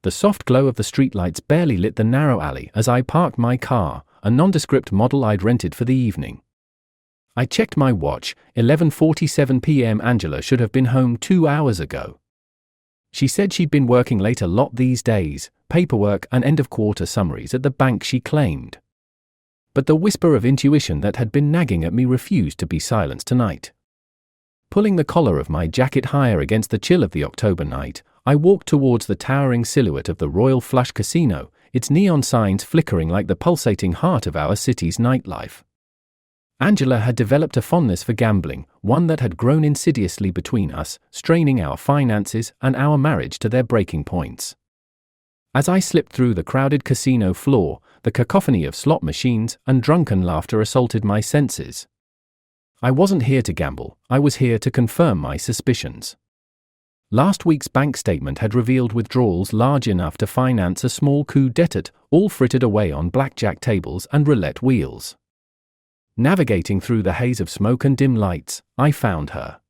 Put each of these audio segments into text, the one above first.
The soft glow of the streetlights barely lit the narrow alley as I parked my car, a nondescript model I'd rented for the evening. I checked my watch, 11:47 p.m. Angela should have been home 2 hours ago. She said she'd been working late a lot these days, paperwork and end-of-quarter summaries at the bank she claimed. But the whisper of intuition that had been nagging at me refused to be silenced tonight. Pulling the collar of my jacket higher against the chill of the October night, I walked towards the towering silhouette of the Royal Flush Casino, its neon signs flickering like the pulsating heart of our city's nightlife. Angela had developed a fondness for gambling, one that had grown insidiously between us, straining our finances and our marriage to their breaking points. As I slipped through the crowded casino floor, the cacophony of slot machines and drunken laughter assaulted my senses. I wasn't here to gamble, I was here to confirm my suspicions. Last week's bank statement had revealed withdrawals large enough to finance a small coup d'etat, all frittered away on blackjack tables and roulette wheels. Navigating through the haze of smoke and dim lights, I found her.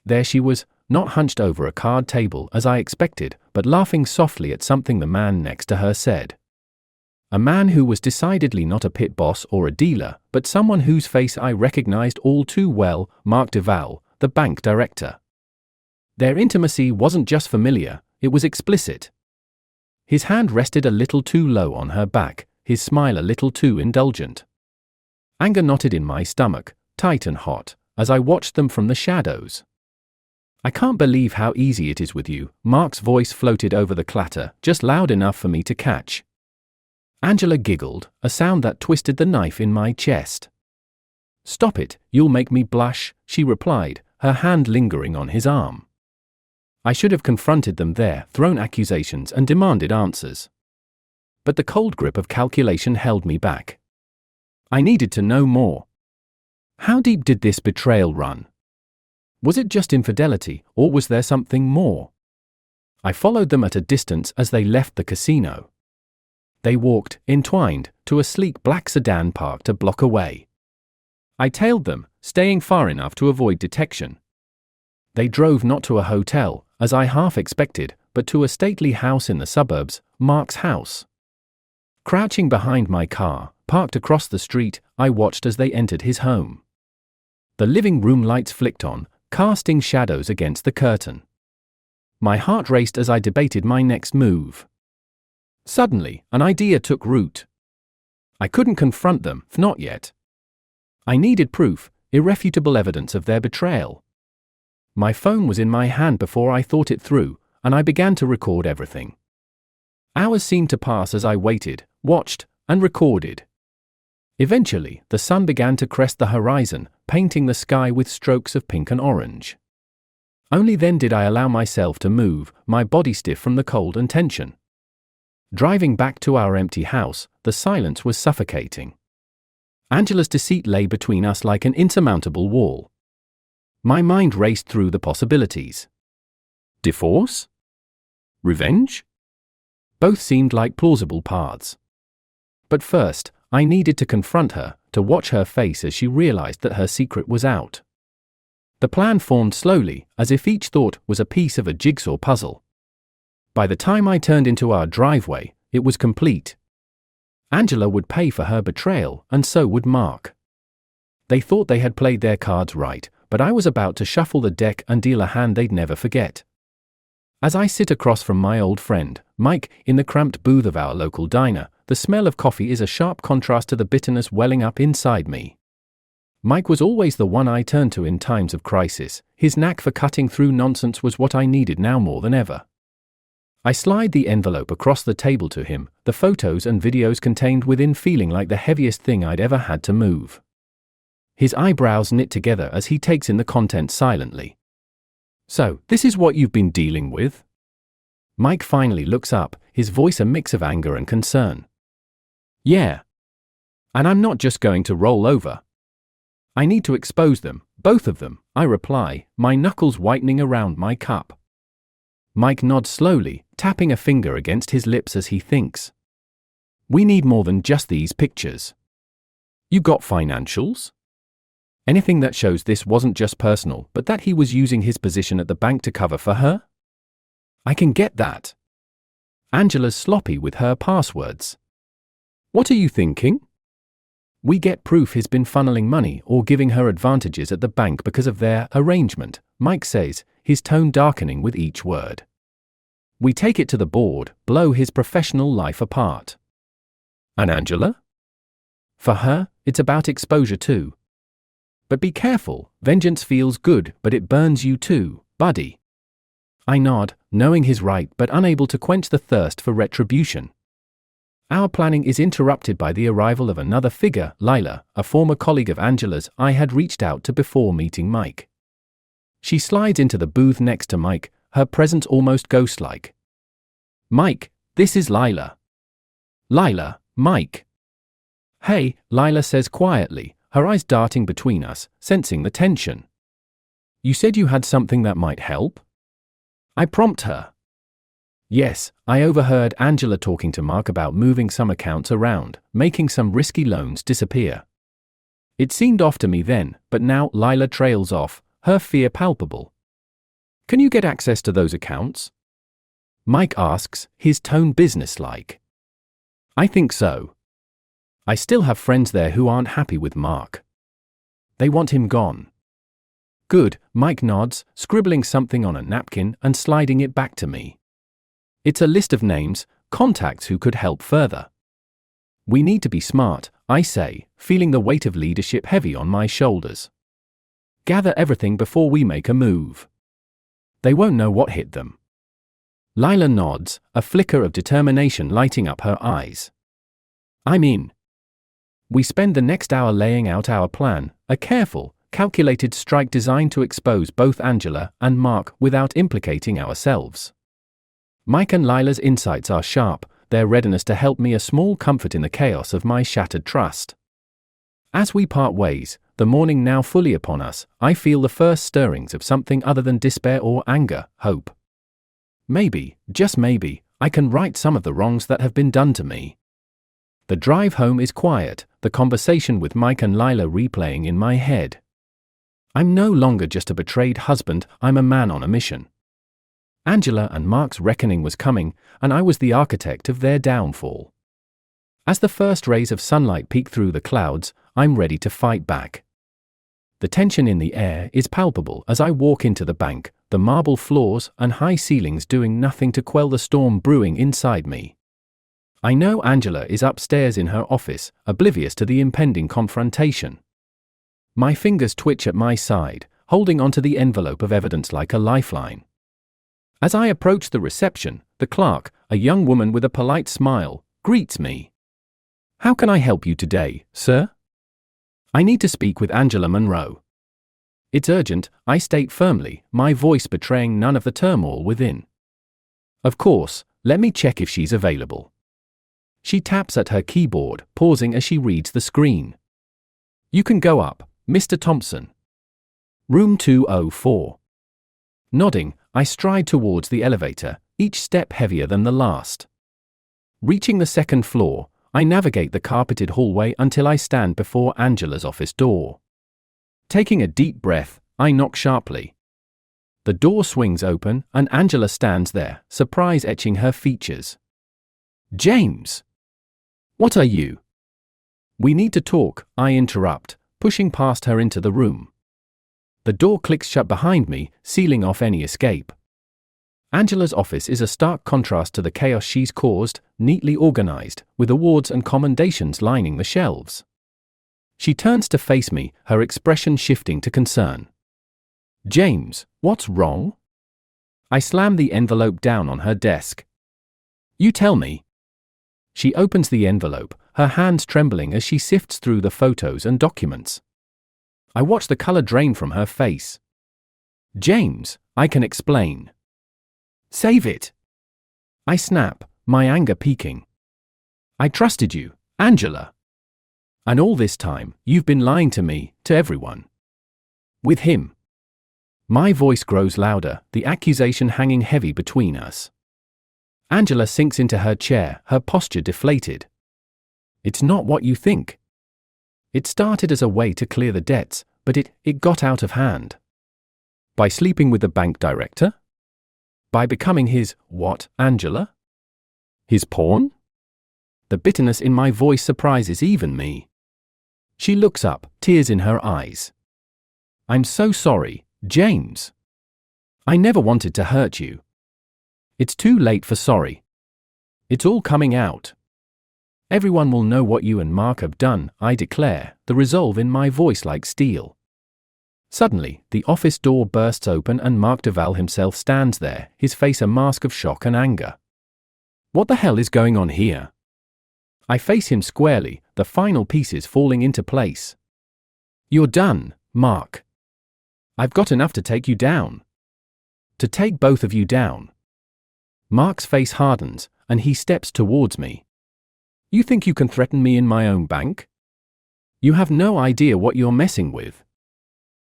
There she was, not hunched over a card table as I expected, but laughing softly at something the man next to her said. A man who was decidedly not a pit boss or a dealer, but someone whose face I recognized all too well, Mark Duval, the bank director. Their intimacy wasn't just familiar, it was explicit. His hand rested a little too low on her back, his smile a little too indulgent. Anger knotted in my stomach, tight and hot, as I watched them from the shadows. I can't believe how easy it is with you, Mark's voice floated over the clatter, just loud enough for me to catch. Angela giggled, a sound that twisted the knife in my chest. Stop it, you'll make me blush, she replied, her hand lingering on his arm. I should have confronted them there, thrown accusations and demanded answers. But the cold grip of calculation held me back. I needed to know more. How deep did this betrayal run? Was it just infidelity, or was there something more? I followed them at a distance as they left the casino. They walked, entwined, to a sleek black sedan parked a block away. I tailed them, staying far enough to avoid detection. They drove not to a hotel, as I half expected, but to a stately house in the suburbs, Mark's house. Crouching behind my car, parked across the street, I watched as they entered his home. The living room lights flicked on, casting shadows against the curtain. My heart raced as I debated my next move. Suddenly, an idea took root. I couldn't confront them, not yet. I needed proof, irrefutable evidence of their betrayal. My phone was in my hand before I thought it through, and I began to record everything. Hours seemed to pass as I waited, watched, and recorded. Eventually, the sun began to crest the horizon, painting the sky with strokes of pink and orange. Only then did I allow myself to move, my body stiff from the cold and tension. Driving back to our empty house, the silence was suffocating. Angela's deceit lay between us like an insurmountable wall. My mind raced through the possibilities. Divorce? Revenge? Both seemed like plausible paths. But first, I needed to confront her, to watch her face as she realized that her secret was out. The plan formed slowly, as if each thought was a piece of a jigsaw puzzle. By the time I turned into our driveway, it was complete. Angela would pay for her betrayal, and so would Mark. They thought they had played their cards right, but I was about to shuffle the deck and deal a hand they'd never forget. As I sit across from my old friend, Mike, in the cramped booth of our local diner, the smell of coffee is a sharp contrast to the bitterness welling up inside me. Mike was always the one I turned to in times of crisis. His knack for cutting through nonsense was what I needed now more than ever. I slide the envelope across the table to him, the photos and videos contained within feeling like the heaviest thing I'd ever had to move. His eyebrows knit together as he takes in the content silently. So, this is what you've been dealing with? Mike finally looks up, his voice a mix of anger and concern. Yeah. And I'm not just going to roll over. I need to expose them, both of them, I reply, my knuckles whitening around my cup. Mike nods slowly, tapping a finger against his lips as he thinks. We need more than just these pictures. You got financials? Anything that shows this wasn't just personal, but that he was using his position at the bank to cover for her? I can get that. Angela's sloppy with her passwords. What are you thinking? We get proof he's been funneling money or giving her advantages at the bank because of their arrangement, Mike says, his tone darkening with each word. We take it to the board, blow his professional life apart. And Angela? For her, it's about exposure too. But be careful, vengeance feels good, but it burns you too, buddy. I nod, knowing he's right but unable to quench the thirst for retribution. Our planning is interrupted by the arrival of another figure, Lila, a former colleague of Angela's I had reached out to before meeting Mike. She slides into the booth next to Mike, her presence almost ghost-like. Mike, this is Lila. Lila, Mike. Hey, Lila says quietly, her eyes darting between us, sensing the tension. You said you had something that might help? I prompt her. Yes, I overheard Angela talking to Mark about moving some accounts around, making some risky loans disappear. It seemed off to me then, but now Lila trails off, her fear palpable. Can you get access to those accounts? Mike asks, his tone businesslike. I think so. I still have friends there who aren't happy with Mark. They want him gone. Good, Mike nods, scribbling something on a napkin and sliding it back to me. It's a list of names, contacts who could help further. We need to be smart, I say, feeling the weight of leadership heavy on my shoulders. Gather everything before we make a move. They won't know what hit them. Lila nods, a flicker of determination lighting up her eyes. I'm in. We spend the next hour laying out our plan, a careful, calculated strike designed to expose both Angela and Mark without implicating ourselves. Mike and Lila's insights are sharp, their readiness to help me a small comfort in the chaos of my shattered trust. As we part ways, the morning now fully upon us, I feel the first stirrings of something other than despair or anger, hope. Maybe, just maybe, I can right some of the wrongs that have been done to me. The drive home is quiet, the conversation with Mike and Lila replaying in my head. I'm no longer just a betrayed husband, I'm a man on a mission. Angela and Mark's reckoning was coming, and I was the architect of their downfall. As the first rays of sunlight peek through the clouds, I'm ready to fight back. The tension in the air is palpable as I walk into the bank, the marble floors and high ceilings doing nothing to quell the storm brewing inside me. I know Angela is upstairs in her office, oblivious to the impending confrontation. My fingers twitch at my side, holding onto the envelope of evidence like a lifeline. As I approach the reception, the clerk, a young woman with a polite smile, greets me. How can I help you today, sir? I need to speak with Angela Monroe. It's urgent, I state firmly, my voice betraying none of the turmoil within. Of course, let me check if she's available. She taps at her keyboard, pausing as she reads the screen. You can go up, Mr. Thompson. Room 204. Nodding, I stride towards the elevator, each step heavier than the last. Reaching the second floor, I navigate the carpeted hallway until I stand before Angela's office door. Taking a deep breath, I knock sharply. The door swings open and Angela stands there, surprise etching her features. James! What are you? We need to talk, I interrupt, pushing past her into the room. The door clicks shut behind me, sealing off any escape. Angela's office is a stark contrast to the chaos she's caused, neatly organized, with awards and commendations lining the shelves. She turns to face me, her expression shifting to concern. James, what's wrong? I slam the envelope down on her desk. You tell me. She opens the envelope, her hands trembling as she sifts through the photos and documents. I watch the color drain from her face. James, I can explain. Save it. I snap, my anger peaking. I trusted you, Angela. And all this time, you've been lying to me, to everyone. With him. My voice grows louder, the accusation hanging heavy between us. Angela sinks into her chair, her posture deflated. It's not what you think. It started as a way to clear the debts, but it got out of hand. By sleeping with the bank director? By becoming his, what, Angela? His porn? The bitterness in my voice surprises even me. She looks up, tears in her eyes. I'm so sorry, James. I never wanted to hurt you. It's too late for sorry. It's all coming out. Everyone will know what you and Mark have done, I declare, the resolve in my voice like steel. Suddenly, the office door bursts open and Mark Duval himself stands there, his face a mask of shock and anger. What the hell is going on here? I face him squarely, the final pieces falling into place. You're done, Mark. I've got enough to take you down. To take both of you down. Mark's face hardens, and he steps towards me. You think you can threaten me in my own bank? You have no idea what you're messing with.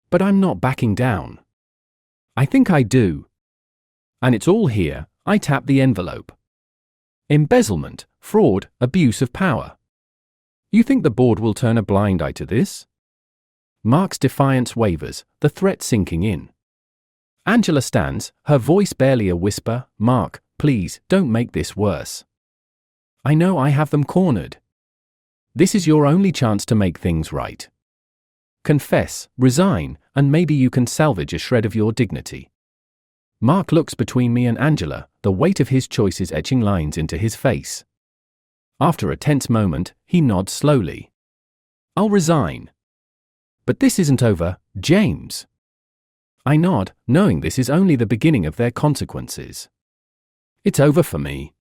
But I'm not backing down. I think I do. And it's all here. I tap the envelope. Embezzlement, fraud, abuse of power. You think the board will turn a blind eye to this? Mark's defiance wavers, the threat sinking in. Angela stands, her voice barely a whisper. Mark, please, don't make this worse. I know I have them cornered. This is your only chance to make things right. Confess, resign, and maybe you can salvage a shred of your dignity. Mark looks between me and Angela, the weight of his choices etching lines into his face. After a tense moment, he nods slowly. I'll resign. But this isn't over, James. I nod, knowing this is only the beginning of their consequences. It's over for me.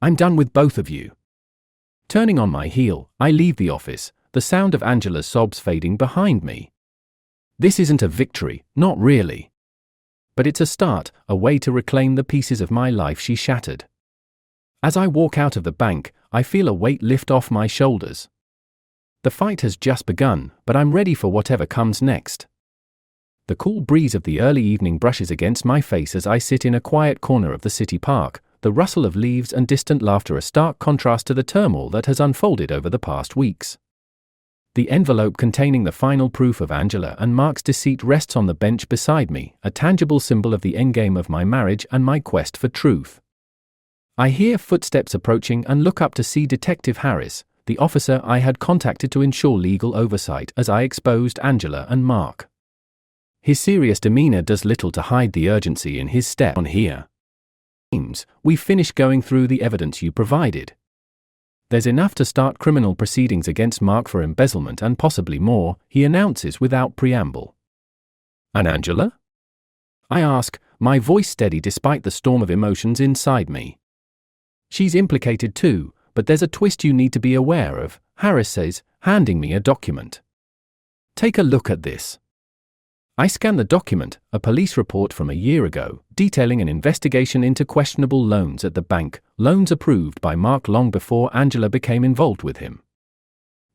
I'm done with both of you. Turning on my heel, I leave the office, the sound of Angela's sobs fading behind me. This isn't a victory, not really. But it's a start, a way to reclaim the pieces of my life she shattered. As I walk out of the bank, I feel a weight lift off my shoulders. The fight has just begun, but I'm ready for whatever comes next. The cool breeze of the early evening brushes against my face as I sit in a quiet corner of the city park, the rustle of leaves and distant laughter a stark contrast to the turmoil that has unfolded over the past weeks. The envelope containing the final proof of Angela and Mark's deceit rests on the bench beside me, a tangible symbol of the endgame of my marriage and my quest for truth. I hear footsteps approaching and look up to see Detective Harris, the officer I had contacted to ensure legal oversight as I exposed Angela and Mark. His serious demeanor does little to hide the urgency in his step on here. James, we've finished going through the evidence you provided. There's enough to start criminal proceedings against Mark for embezzlement and possibly more, he announces without preamble. And Angela? I ask, my voice steady despite the storm of emotions inside me. She's implicated too, but there's a twist you need to be aware of, Harris says, handing me a document. Take a look at this. I scan the document, a police report from a year ago, detailing an investigation into questionable loans at the bank, loans approved by Mark long before Angela became involved with him.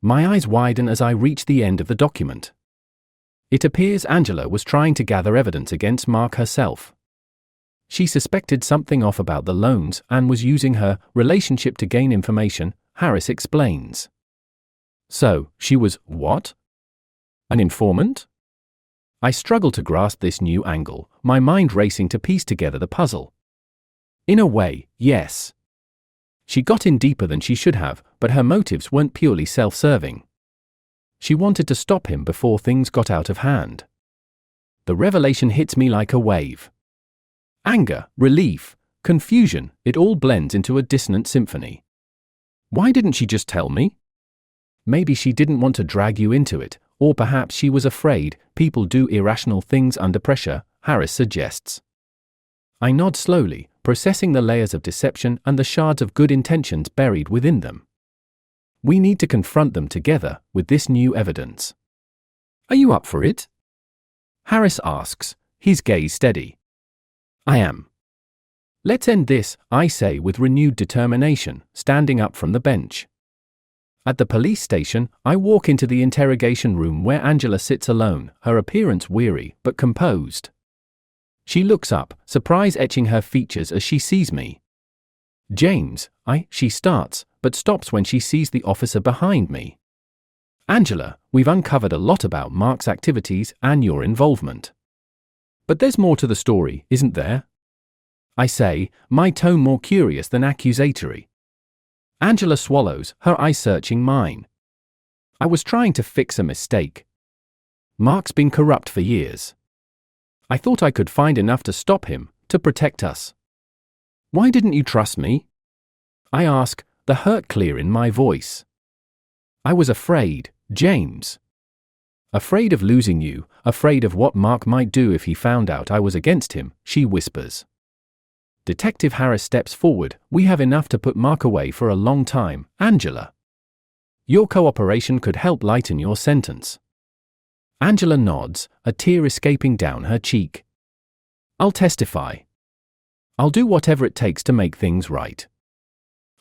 My eyes widen as I reach the end of the document. It appears Angela was trying to gather evidence against Mark herself. She suspected something off about the loans and was using her relationship to gain information, Harris explains. So, she was what? An informant? I struggle to grasp this new angle, my mind racing to piece together the puzzle. In a way, yes. She got in deeper than she should have, but her motives weren't purely self-serving. She wanted to stop him before things got out of hand. The revelation hits me like a wave. Anger, relief, confusion, it all blends into a dissonant symphony. Why didn't she just tell me? Maybe she didn't want to drag you into it, or perhaps she was afraid. People do irrational things under pressure, Harris suggests. I nod slowly, processing the layers of deception and the shards of good intentions buried within them. We need to confront them together with this new evidence. Are you up for it? Harris asks, his gaze steady. I am. Let's end this, I say with renewed determination, standing up from the bench. At the police station, I walk into the interrogation room where Angela sits alone, her appearance weary but composed. She looks up, surprise etching her features as she sees me. James, she starts, but stops when she sees the officer behind me. Angela, we've uncovered a lot about Mark's activities and your involvement. But there's more to the story, isn't there? I say, my tone more curious than accusatory. Angela swallows, her eyes searching mine. I was trying to fix a mistake. Mark's been corrupt for years. I thought I could find enough to stop him, to protect us. Why didn't you trust me? I ask, the hurt clear in my voice. I was afraid, James. Afraid of losing you, afraid of what Mark might do if he found out I was against him, she whispers. Detective Harris steps forward. We have enough to put Mark away for a long time, Angela. Your cooperation could help lighten your sentence. Angela nods, a tear escaping down her cheek. I'll testify. I'll do whatever it takes to make things right.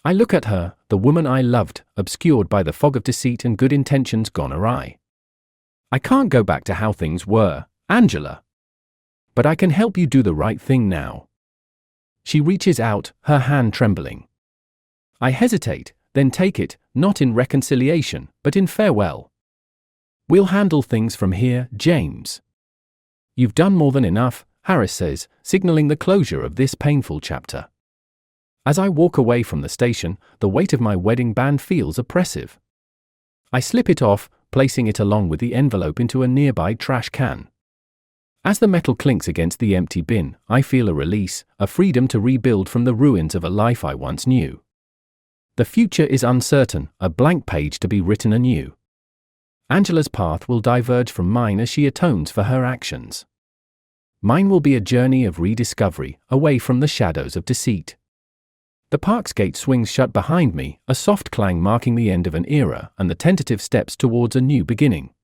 I look at her, the woman I loved, obscured by the fog of deceit and good intentions gone awry. I can't go back to how things were, Angela. But I can help you do the right thing now. She reaches out, her hand trembling. I hesitate, then take it, not in reconciliation, but in farewell. We'll handle things from here, James. You've done more than enough, Harris says, signaling the closure of this painful chapter. As I walk away from the station, the weight of my wedding band feels oppressive. I slip it off, placing it along with the envelope into a nearby trash can. As the metal clinks against the empty bin, I feel a release, a freedom to rebuild from the ruins of a life I once knew. The future is uncertain, a blank page to be written anew. Angela's path will diverge from mine as she atones for her actions. Mine will be a journey of rediscovery, away from the shadows of deceit. The park's gate swings shut behind me, a soft clang marking the end of an era and the tentative steps towards a new beginning.